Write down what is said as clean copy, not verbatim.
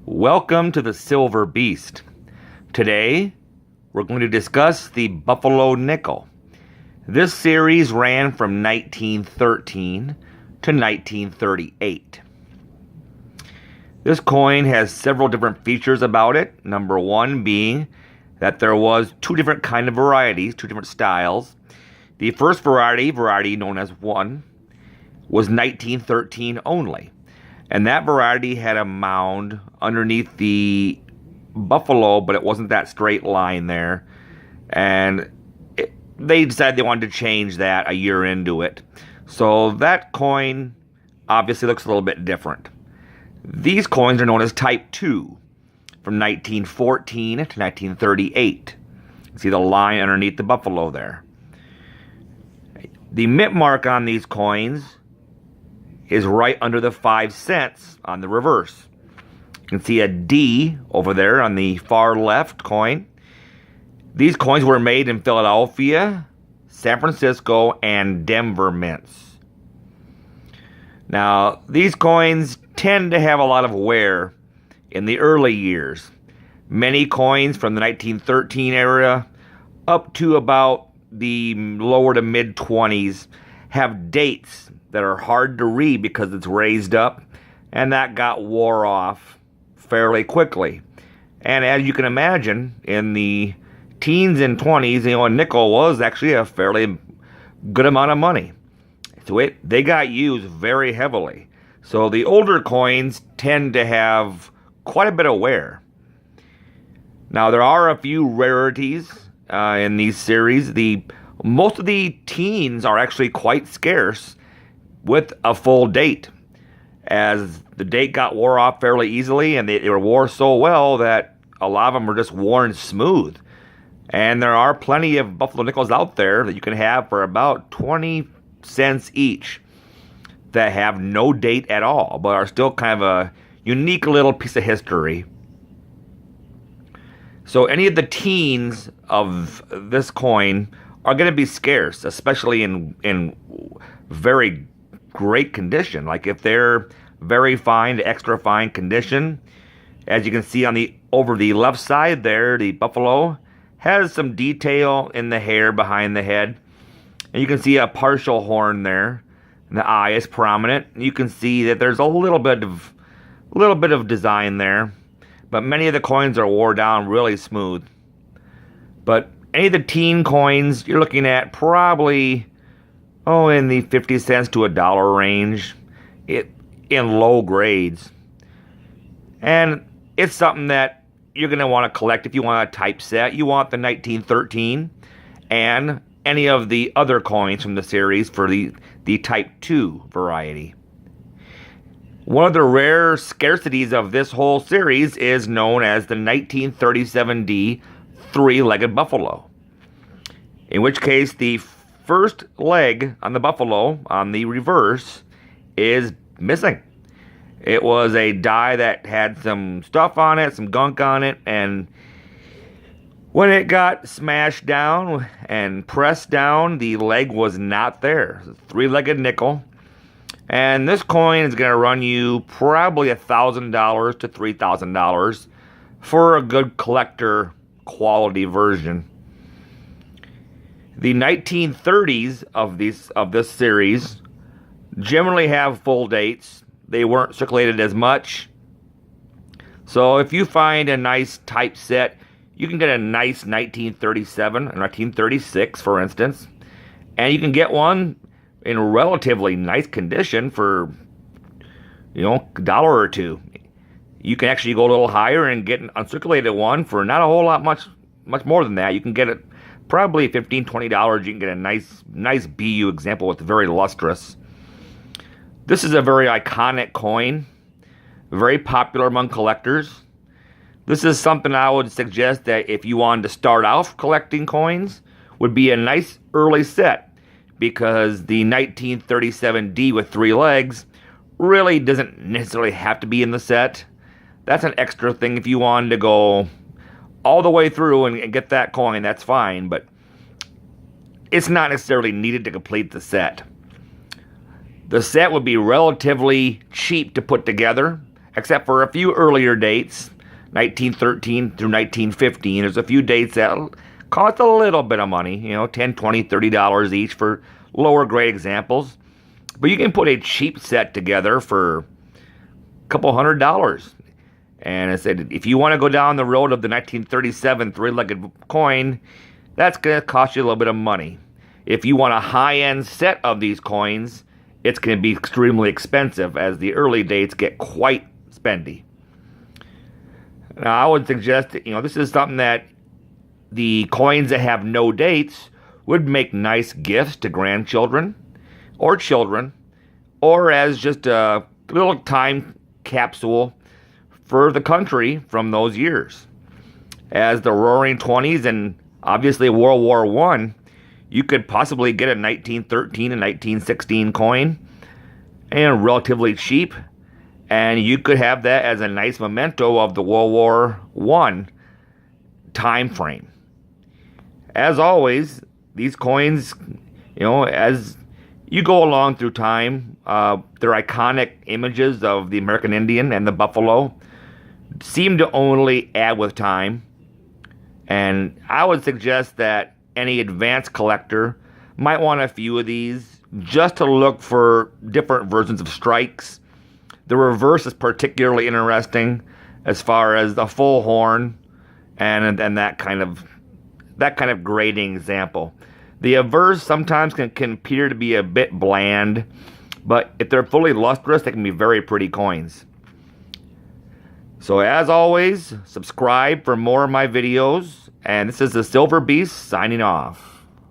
Welcome to the Silver Beast. Today, we're going to discuss the Buffalo Nickel. This series ran from 1913 to 1938. This coin has several different features about it. Number one being that there was two different kind of varieties, two different styles. The first variety known as 1, was 1913 only. And that variety had a mound underneath the buffalo, but it wasn't that straight line there. And they decided they wanted to change that a year into it. So that coin obviously looks a little bit different. These coins are known as Type 2 from 1914 to 1938. You see the line underneath the buffalo there. The mint mark on these coins is right under the 5 cents on the reverse. You can see a D over there on the far left coin. These coins were made in Philadelphia, San Francisco, and Denver mints. Now, these coins tend to have a lot of wear in the early years. Many coins from the 1913 era up to about the lower to mid-20s have dates that are hard to read because it's raised up, and that got wore off fairly quickly. And as you can imagine, in the teens and 20s, a nickel was actually a fairly good amount of money. So they got used very heavily. So the older coins tend to have quite a bit of wear. Now, there are a few rarities in these series. Most of the teens are actually quite scarce with a full date, as the date got wore off fairly easily, and they were wore so well that a lot of them were just worn smooth. And there are plenty of Buffalo nickels out there that you can have for about 20 cents each that have no date at all, but are still kind of a unique little piece of history. So any of the teens of this coin are going to be scarce, especially in very great condition. Like if they're very fine to extra fine condition, as you can see on over the left side there, the buffalo has some detail in the hair behind the head, and you can see a partial horn there, and the eye is prominent. You can see that there's a little bit of design there, but many of the coins are wore down really smooth. But any of the teen coins, you're looking at probably in the 50 cents to $1 range in low grades. And it's something that you're going to want to collect if you want a typeset. You want the 1913 and any of the other coins from the series for the Type 2 variety. One of the rare scarcities of this whole series is known as the 1937D 3-legged buffalo, in which case the first leg on the buffalo, on the reverse, is missing. It was a die that had some stuff on it, some gunk on it, and when it got smashed down and pressed down, the leg was not there. It's a 3-legged nickel. And this coin is going to run you probably $1,000 to $3,000 for a good collector quality version. The 1930s of this series generally have full dates. They weren't circulated as much. So if you find a nice typeset, you can get a nice 1937 or 1936, for instance, and you can get one in relatively nice condition for $1 or $2. You can actually go a little higher and get an uncirculated one for not a whole lot much more than that. You can get it probably $15, $20. You can get a nice BU example with very lustrous. This is a very iconic coin, very popular among collectors. This is something I would suggest that if you wanted to start off collecting coins, would be a nice early set, because the 1937D with 3 legs really doesn't necessarily have to be in the set. That's an extra thing if you wanted to go all the way through and get that coin, that's fine, but it's not necessarily needed to complete the set. The set would be relatively cheap to put together, except for a few earlier dates, 1913 through 1915. There's a few dates that cost a little bit of money, you know, $10, $20, $30 each for lower grade examples. But you can put a cheap set together for a couple $100. And I said, if you want to go down the road of the 1937 three-legged coin, that's going to cost you a little bit of money. If you want a high-end set of these coins, it's going to be extremely expensive, as the early dates get quite spendy. Now, I would suggest that, this is something that the coins that have no dates would make nice gifts to grandchildren or children, or as just a little time capsule for the country from those years. As the Roaring 20s and obviously World War I, you could possibly get a 1913 and 1916 coin, and relatively cheap, and you could have that as a nice memento of the World War I time frame. As always, these coins, as you go along through time, their iconic images of the American Indian and the buffalo seem to only add with time. And I would suggest that any advanced collector might want a few of these just to look for different versions of strikes. The reverse is particularly interesting as far as the full horn and that kind of grading example. The obverse sometimes can appear to be a bit bland, but if they're fully lustrous, they can be very pretty coins. So as always, subscribe for more of my videos, and this is the Silver Beast signing off.